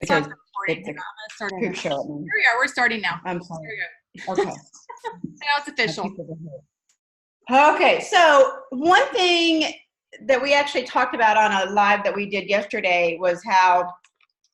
Because Stop recording. it's a I'm gonna start poop over. show at me. Here we are. We're starting now. I'm sorry. Here we Okay. go. Now it's official. Okay, so one thing that we actually talked about on a live that we did yesterday was how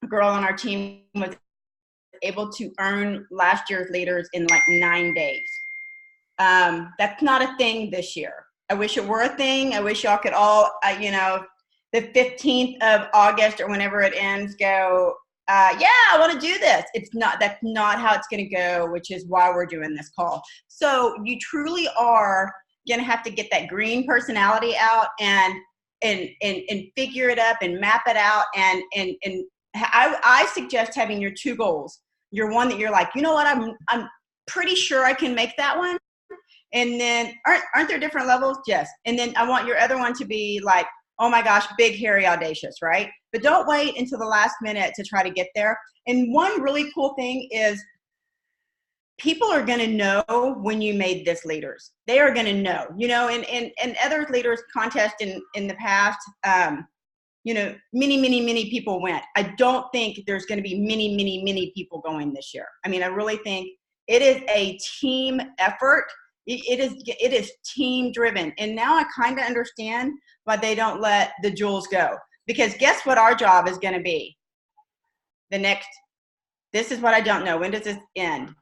a girl on our team was able to earn last year's leaders in like 9 days. That's not a thing this year. I wish it were a thing. I wish y'all could all, the 15th of August or whenever it ends, go, yeah, I want to do this. That's not how it's going to go, which is why we're doing this call. So you truly are going to have to get that green personality out and figure it up and map it out. And I suggest having your 2 goals. Your one that you're like, you know what, I'm pretty sure I can make that one. And then aren't there different levels? Yes. And then I want your other one to be like, oh my gosh, big, hairy, audacious, right? But don't wait until the last minute to try to get there. And one really cool thing is people are going to know when you made this leaders. They are going to know, and other leaders contest in the past, many people went. I don't think there's going to be many people going this year. I mean, I really think it is a team effort. It is team driven. And now I kind of understand why they don't let the jewels go. Because guess what our job is going to be? This is what I don't know. When does this end?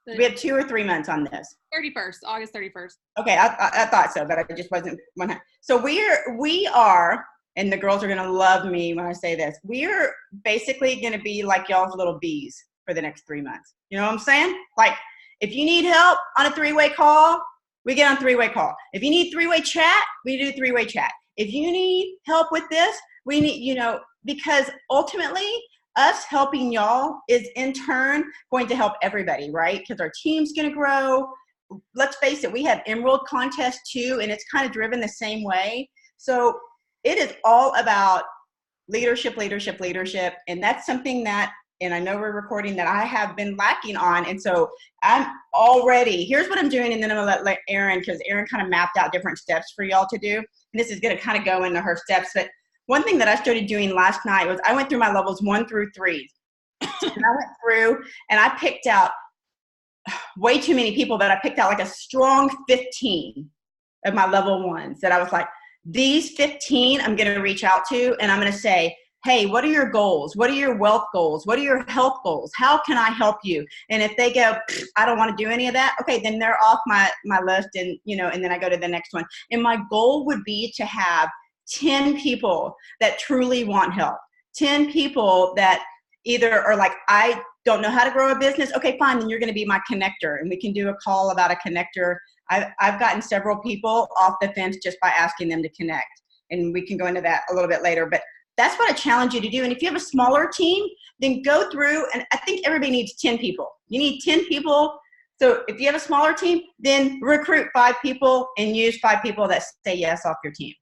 We have 2 or 3 months on this. 31st, August 31st. Okay, I thought so, but I just wasn't. So we are, and the girls are going to love me when I say this, we are basically going to be like y'all's little bees for the next 3 months. You know what I'm saying? Like, if you need help on a 3-way call, we get on 3-way call. If you need 3-way chat, we do 3-way chat. If you need help with this, we need, because ultimately us helping y'all is in turn going to help everybody, right? Because our team's going to grow. Let's face it, we have Emerald contest too, and it's kind of driven the same way. So it is all about leadership. And that's something that, and I know we're recording, that I have been lacking on. And so here's what I'm doing. And then I'm gonna let Erin, because Erin kind of mapped out different steps for y'all to do. And this is gonna kind of go into her steps. But one thing that I started doing last night was I went through my levels 1 through 3. And I went through and I picked out way too many people, but I picked out like a strong 15 of my level 1s that I was like, these 15 I'm going to reach out to, and I'm going to say, hey, what are your goals? What are your wealth goals? What are your health goals? How can I help you? And if they go, I don't want to do any of that, okay, then they're off my list, and and then I go to the next one. And my goal would be to have 10 people that truly want help. 10 people that either are like, I don't know how to grow a business. Okay, fine, then you're going to be my connector, and we can do a call about a connector. I've gotten several people off the fence just by asking them to connect, and we can go into that a little bit later. But that's what I challenge you to do. And if you have a smaller team, then go through, and I think everybody needs 10 people. You need 10 people. So if you have a smaller team, then recruit 5 people and use 5 people that say yes off your team.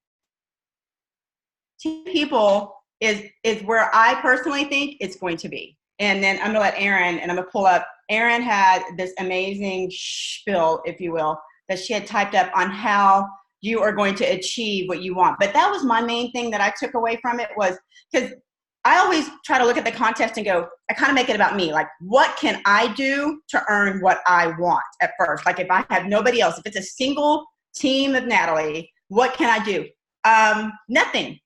10 people is where I personally think it's going to be. And then I'm going to let Erin, and I'm going to pull up. Erin had this amazing spiel, if you will, that she had typed up on how you are going to achieve what you want. But that was my main thing that I took away from it, was because I always try to look at the contest and go, I kind of make it about me. Like, what can I do to earn what I want at first? Like, if I have nobody else, if it's a single team of Natalie, what can I do? Nothing.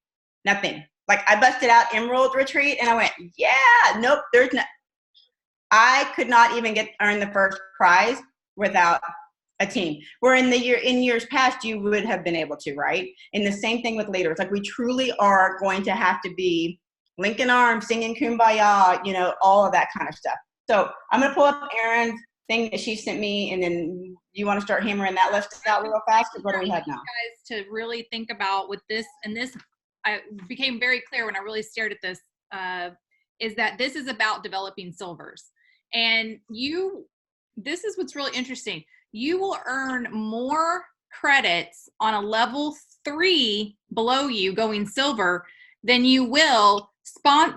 Like, I busted out Emerald Retreat and I went, yeah, nope, there's no. I could not even earn the first prize without a team. Where in years past, you would have been able to, right? And the same thing with leaders. Like, we truly are going to have to be linking arms, singing Kumbaya, all of that kind of stuff. So I'm going to pull up Erin's thing that she sent me, and then you want to start hammering that list out real fast? What do we have now? Guys, to really think about with this, and this I became very clear when I really stared at this, is that this is about developing silvers. And this is what's really interesting. You will earn more credits on a level 3 below you going silver than you will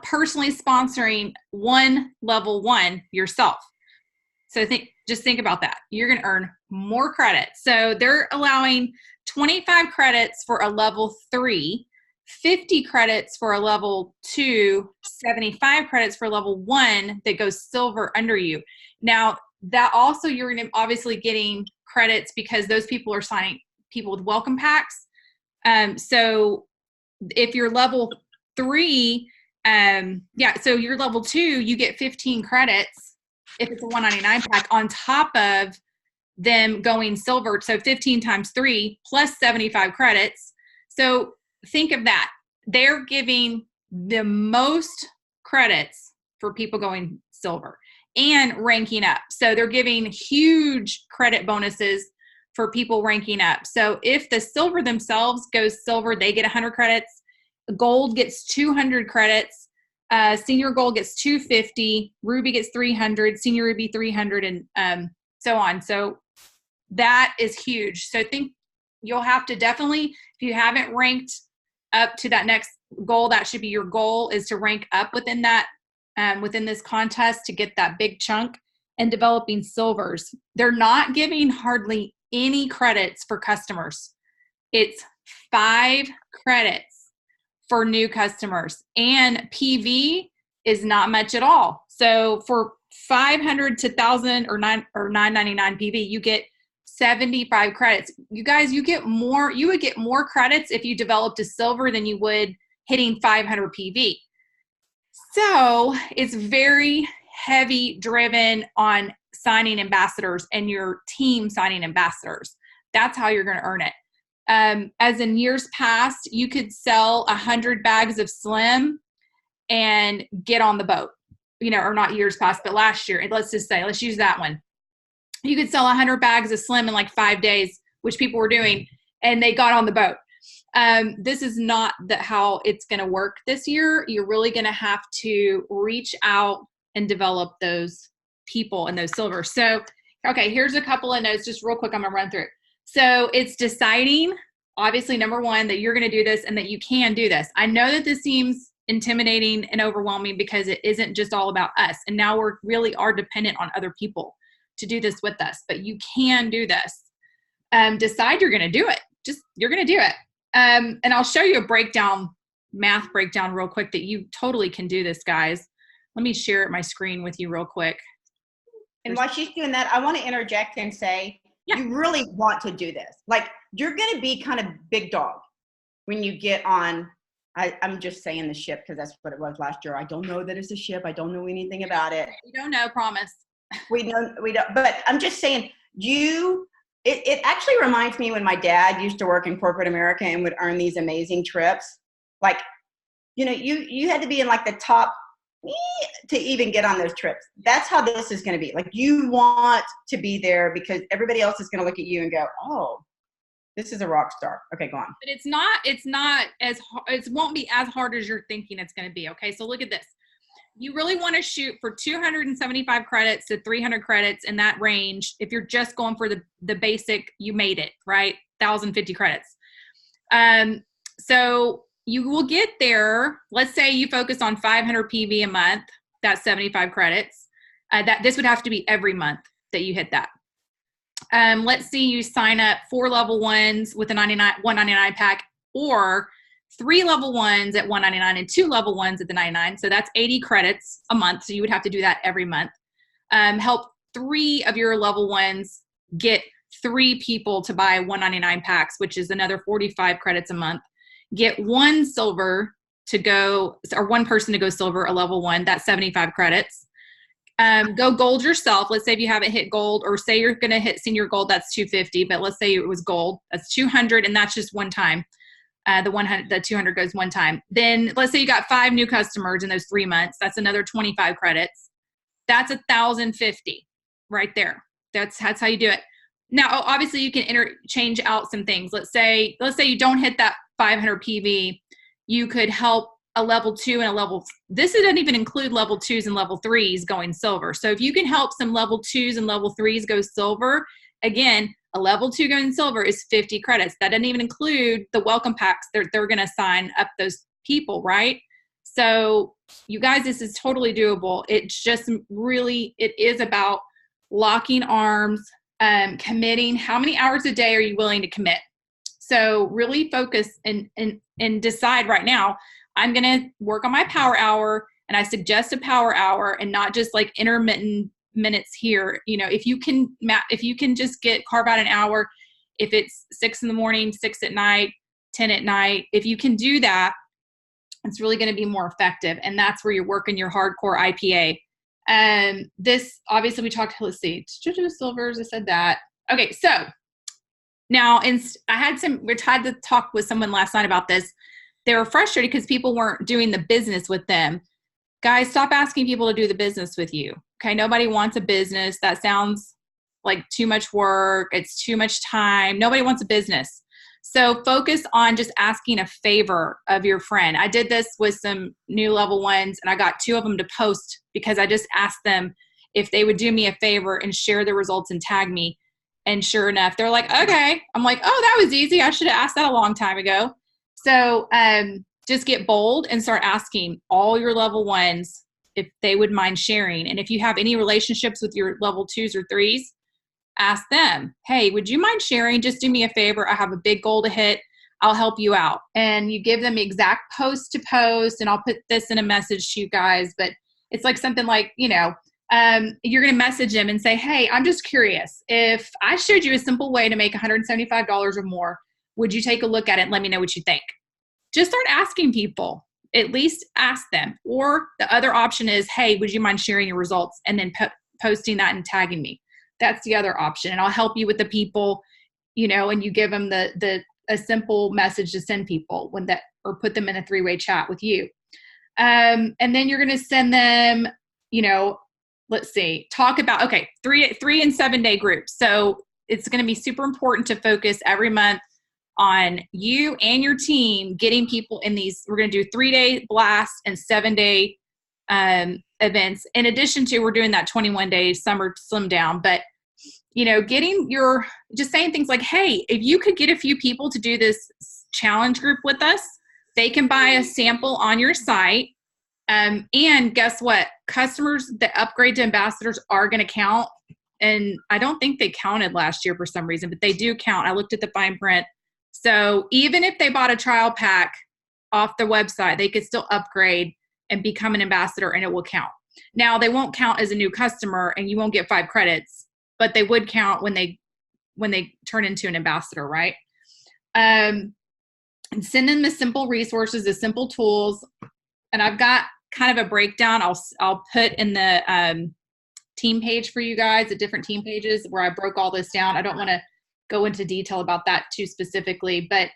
personally sponsoring one level 1 yourself. So just think about that. You're going to earn more credits. So they're allowing 25 credits for a level 3. 50 credits for a level 2, 75 credits for level 1 that goes silver under you. Now, that also you're going to obviously getting credits because those people are signing people with welcome packs. So if you're level 3, so you're level 2, you get 15 credits if it's a 199 pack on top of them going silver. So 15 times 3 plus 75 credits. So think of that. They're giving the most credits for people going silver and ranking up. So they're giving huge credit bonuses for people ranking up. So if the silver themselves goes silver, they get 100 credits. Gold gets 200 credits. Senior gold gets 250. Ruby gets 300. Senior ruby 300, and so on. So that is huge. So I think you'll have to definitely, if you haven't ranked up to that next goal, that should be your goal, is to rank up within that, within this contest to get that big chunk. And developing silvers, they're not giving hardly any credits for customers. It's 5 credits for new customers, and PV is not much at all. So for 500 to 1,000 or 999 PV, you get 75 credits. You guys, you would get more credits if you developed a silver than you would hitting 500 PV. So it's very heavy driven on signing ambassadors and your team signing ambassadors. That's how you're going to earn it. As in years past, you could sell 100 bags of Slim and get on the boat, or not years past, but last year. Let's use that one. You could sell 100 bags of Slim in like 5 days, which people were doing, and they got on the boat. This is not how it's going to work this year. You're really going to have to reach out and develop those people and those silvers. So, okay, here's a couple of notes just real quick. I'm going to run through it. So it's deciding, obviously, number one, that you're going to do this and that you can do this. I know that this seems intimidating and overwhelming because it isn't just all about us. And now we really are dependent on other people to do this with us, but you can do this. Decide you're going to do it. You're going to do it. And I'll show you a math breakdown real quick that you totally can do this, guys. Let me share my screen with you real quick. And while she's doing that, I want to interject and say, you really want to do this. Like, you're going to be kind of big dog when you get on, I'm just saying the ship because that's what it was last year. I don't know that it's a ship. I don't know anything about it. We don't know, promise. We don't, but I'm just saying, it actually reminds me when my dad used to work in corporate America and would earn these amazing trips. Like, you had to be in like the top to even get on those trips. That's how this is going to be. Like, you want to be there because everybody else is going to look at you and go, oh, this is a rock star. Okay, go on. But it's not as hard. It won't be as hard as you're thinking it's going to be. Okay, so look at this. You really want to shoot for 275 credits to 300 credits in that range. If you're just going for the basic, you made it, right? 1,050 credits. So you will get there. Let's say you focus on 500 PV a month. That's 75 credits. This would have to be every month that you hit that. Let's see, you sign up 4 level 1s with a $199 pack, or 3 level 1s at $199 and 2 level 1s at the $99. So that's 80 credits a month. So you would have to do that every month. Help 3 of your level 1s get 3 people to buy $199 packs, which is another 45 credits a month. Get 1 silver to go, or 1 person to go silver, a level 1, that's 75 credits. Go gold yourself. Let's say if you haven't hit gold, or say you're going to hit senior gold, that's 250, but let's say it was gold, that's 200, and that's just one time. The 200 goes one time. Then let's say you got 5 new customers in those 3 months. That's another 25 credits. That's 1,050 right there. That's how you do it. Now, obviously you can interchange out some things. Let's say you don't hit that 500 PV. You could help a level 2 and a level, this doesn't even include level 2s and level 3s going silver. So if you can help some level 2s and level 3s go silver, again, a level 2 going silver is 50 credits. That doesn't even include the welcome packs. They're going to sign up those people, right? So you guys, this is totally doable. It's just really, it is about locking arms, committing. How many hours a day are you willing to commit? So really focus and and decide right now, I'm going to work on my power hour, and I suggest a power hour and not just like intermittent minutes here. You know, if you can just carve out an hour, if it's 6 a.m, 6 at night, 10 at night, if you can do that, it's really going to be more effective. And that's where you're working your hardcore IPA. This, obviously we talked, let's see, silvers, I said that. Okay. So now we had to talk with someone last night about this. They were frustrated because people weren't doing the business with them. Guys, stop asking people to do the business with you. Okay. Nobody wants a business. That sounds like too much work. It's too much time. Nobody wants a business. So focus on just asking a favor of your friend. I did this with some new level ones, and I got 2 of them to post because I just asked them if they would do me a favor and share the results and tag me. And sure enough, they're like, okay. I'm like, oh, that was easy. I should have asked that a long time ago. So just get bold and start asking all your level ones if they would mind sharing. And if you have any relationships with your level 2s or 3s, ask them, hey, would you mind sharing? Just do me a favor. I have a big goal to hit. I'll help you out. And you give them exact post to post, and I'll put this in a message to you guys, but it's like something like, you know, you're going to message them and say, hey, I'm just curious. If I showed you a simple way to make $175 or more, would you take a look at it and let me know what you think? Just start asking people. At least ask them. Or the other option is, hey, would you mind sharing your results and then posting that and tagging me? That's the other option. And I'll help you with the people, you know, and you give them a simple message to send people or put them in a 3-way chat with you. And then you're going to send them, you know, let's see, talk about, okay, 3 and 7 day groups. So it's going to be super important to focus every month on you and your team getting people in these. We're going to do 3-day blast and 7-day events. In addition to, we're doing that 21-day summer slim down, but you know, just saying things like, hey, if you could get a few people to do this challenge group with us, they can buy a sample on your site. And guess what? Customers that upgrade to ambassadors are going to count. And I don't think they counted last year for some reason, but they do count. I looked at the fine print. So even if they bought a trial pack off the website, they could still upgrade and become an ambassador, and it will count. Now, they won't count as a new customer, and you won't get 5 credits, but they would count when they turn into an ambassador, right? And send them the simple resources, the simple tools. And I've got kind of a breakdown. I'll put in the team page for you guys, the different team pages where I broke all this down. I don't want to go into detail about that too specifically, but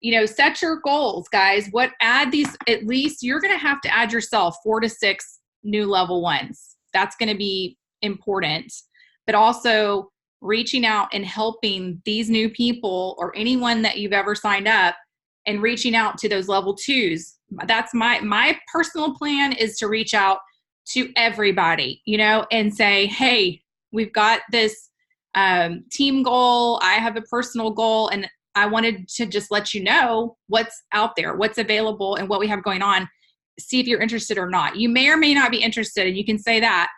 you know, set your goals, guys. At least you're going to have to add yourself 4 to 6 new level ones. That's going to be important. But also reaching out and helping these new people or anyone that you've ever signed up and reaching out to those level 2s. That's my personal plan, is to reach out to everybody, you know, and say, hey, we've got this team goal. I have a personal goal, and I wanted to just let you know what's out there, what's available, and what we have going on. See if you're interested or not. You may or may not be interested, and you can say that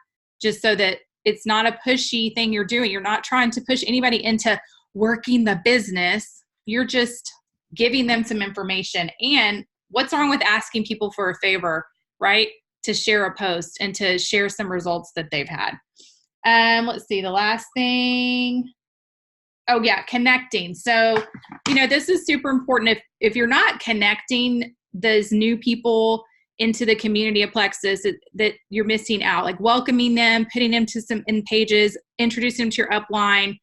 just so that it's not a pushy thing you're doing. You're not trying to push anybody into working the business. You're just giving them some information. And what's wrong with asking people for a favor, right? To share a post and to share some results that they've had. Let's see, the last thing. Oh yeah, connecting. So, you know, this is super important. If you're not connecting those new people into the community of Plexus, that you're missing out. Like welcoming them, putting them to some in pages, introducing them to your upline,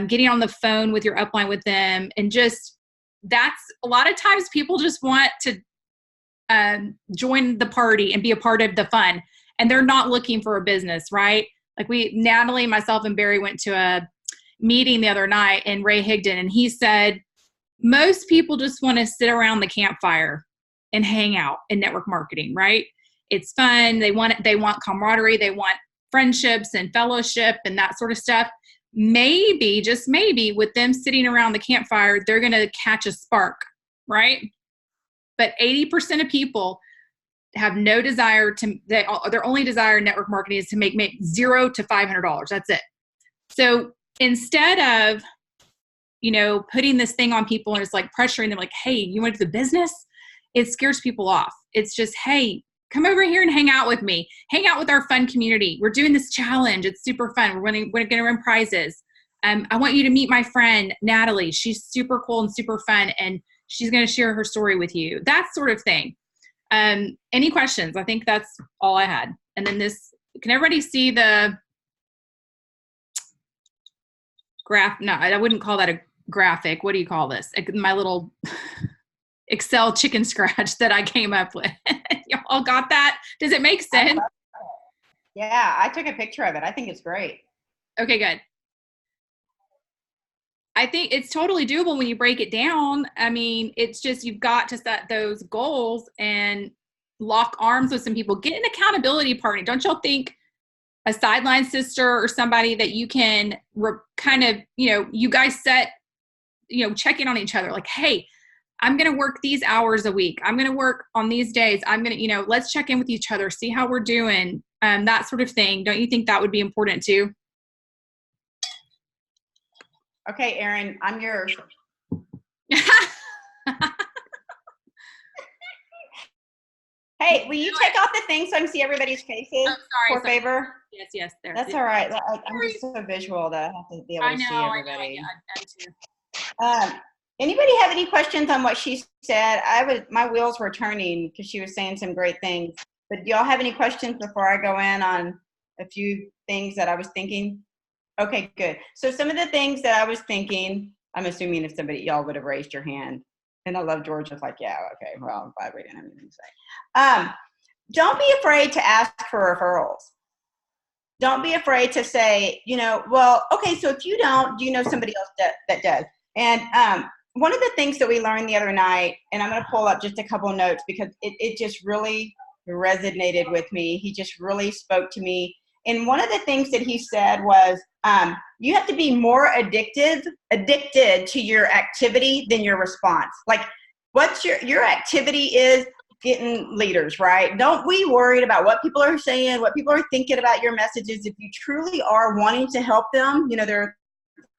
getting on the phone with your upline with them. And just, that's a lot of times people just want to join the party and be a part of the fun, and they're not looking for a business, right? Like Natalie, myself, and Barry went to a meeting the other night, and Ray Higdon, and he said, most people just want to sit around the campfire and hang out in network marketing, right? It's fun. They want camaraderie. They want friendships and fellowship and that sort of stuff. Maybe, just maybe, with them sitting around the campfire, they're going to catch a spark, right? But 80% of people have no desire their only desire in network marketing is to make $0 to $500. That's it. So instead of, you know, putting this thing on people and it's like pressuring them like, hey, you want to do the business? It scares people off. It's just, hey, come over here and hang out with me. Hang out with our fun community. We're doing this challenge. It's super fun. We're going to run prizes. I want you to meet my friend, Natalie. She's super cool and super fun, and she's going to share her story with you. That sort of thing. Any questions? I think that's all I had. And then this, can everybody see the graph? No, I wouldn't call that a graphic. What do you call this? My little Excel chicken scratch that I came up with. Y'all got that? Does it make sense? Yeah, I took a picture of it. I think it's great. Okay, good. I think it's totally doable when you break it down. I mean, it's just, you've got to set those goals and lock arms with some people. Get an accountability partner. Don't y'all think a sideline sister or somebody that you can kind of, you know, you guys set, you know, check in on each other. Like, hey, I'm going to work these hours a week. I'm going to work on these days. I'm going to, you know, let's check in with each other, see how we're doing, that sort of thing. Don't you think that would be important too? Okay, Erin, I'm yours. Hey, will you take off the thing so I can see everybody's faces? Oh, sorry. For favor? Yes, there. That's all right. I'm just so visual that I have to be able to see everybody. I know. Anybody have any questions on what she said? My wheels were turning because she was saying some great things. But do y'all have any questions before I go in on a few things that I was thinking? Okay, good. So some of the things that I was thinking, I'm assuming if y'all would have raised your hand. And I love George was like, yeah, okay, well, I'm glad we didn't have anything to say. Don't be afraid to ask for referrals. Don't be afraid to say, you know, well, okay, so if you don't, do you know somebody else that does? And one of the things that we learned the other night, and I'm going to pull up just a couple of notes because it just really resonated with me. He just really spoke to me. And one of the things that he said was, you have to be more addicted to your activity than your response. Like, what's your activity is getting leaders, right? Don't be worried about what people are saying, what people are thinking about your messages. If you truly are wanting to help them, you know, there are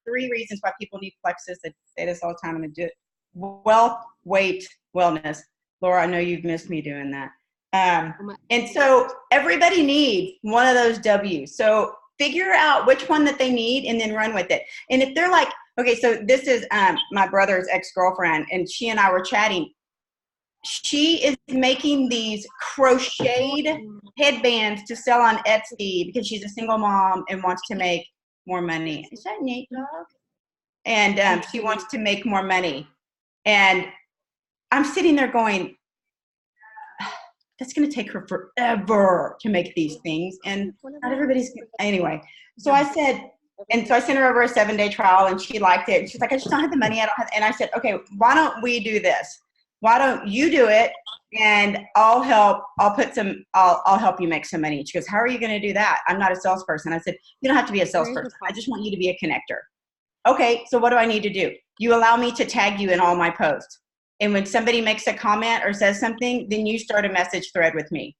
3 reasons why people need Plexus. I say this all the time. I'm going to do it. Wealth, weight, wellness. Laura, I know you've missed me doing that. And so everybody needs one of those W's. So figure out which one that they need and then run with it. And if they're like, okay, so this is my brother's ex-girlfriend, and she and I were chatting. She is making these crocheted headbands to sell on Etsy because she's a single mom and wants to make more money. Is that Nate dog? And she wants to make more money. And I'm sitting there going, that's going to take her forever to make these things. And not everybody's, anyway. So I said, and so I sent her over a 7-day trial and she liked it. And she's like, I just don't have the money. I don't have, and I said, okay, why don't we do this? Why don't you do it? And I'll help you make some money. She goes, how are you going to do that? I'm not a salesperson. I said, you don't have to be a salesperson. I just want you to be a connector. Okay, so what do I need to do? You allow me to tag you in all my posts. And when somebody makes a comment or says something, then you start a message thread with me.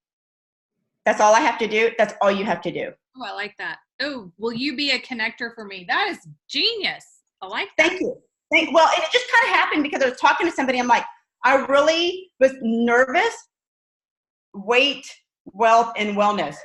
That's all I have to do. That's all you have to do. Oh, I like that. Oh, will you be a connector for me? That is genius. I like that. Thank you. Well, and it just kind of happened because I was talking to somebody. I'm like, I really was nervous. Weight, wealth, and wellness.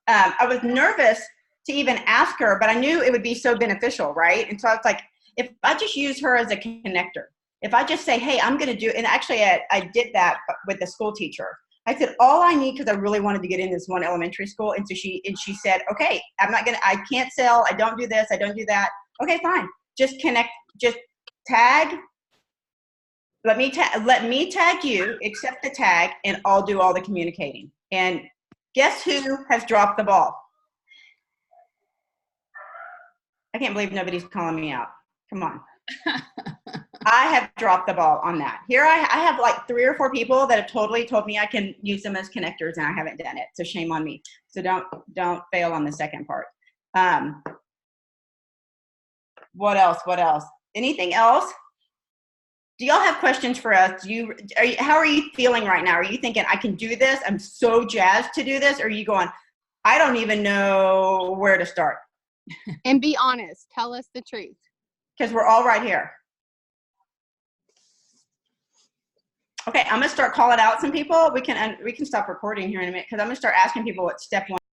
I was nervous to even ask her, but I knew it would be so beneficial, right? And so I was like, if I just use her as a connector, if I just say, hey, I'm going to do, and actually I did that with the school teacher. I said, all I need, because I really wanted to get in this one elementary school. And so she said, okay, I can't sell. I don't do this. I don't do that. Okay, fine. Just connect, just tag. Let me tag you, accept the tag, and I'll do all the communicating. And guess who has dropped the ball? I can't believe nobody's calling me out. Come on. I have dropped the ball on that. Here I have like 3 or 4 people that have totally told me I can use them as connectors, and I haven't done it. So shame on me. So don't fail on the second part. What else? Anything else? Do y'all have questions for us? How are you feeling right now? Are you thinking, I can do this? I'm so jazzed to do this. Or are you going, I don't even know where to start? And be honest. Tell us the truth. because we're all right here. Okay, I'm gonna start calling out some people. We can stop recording here in a minute because I'm gonna start asking people what step 1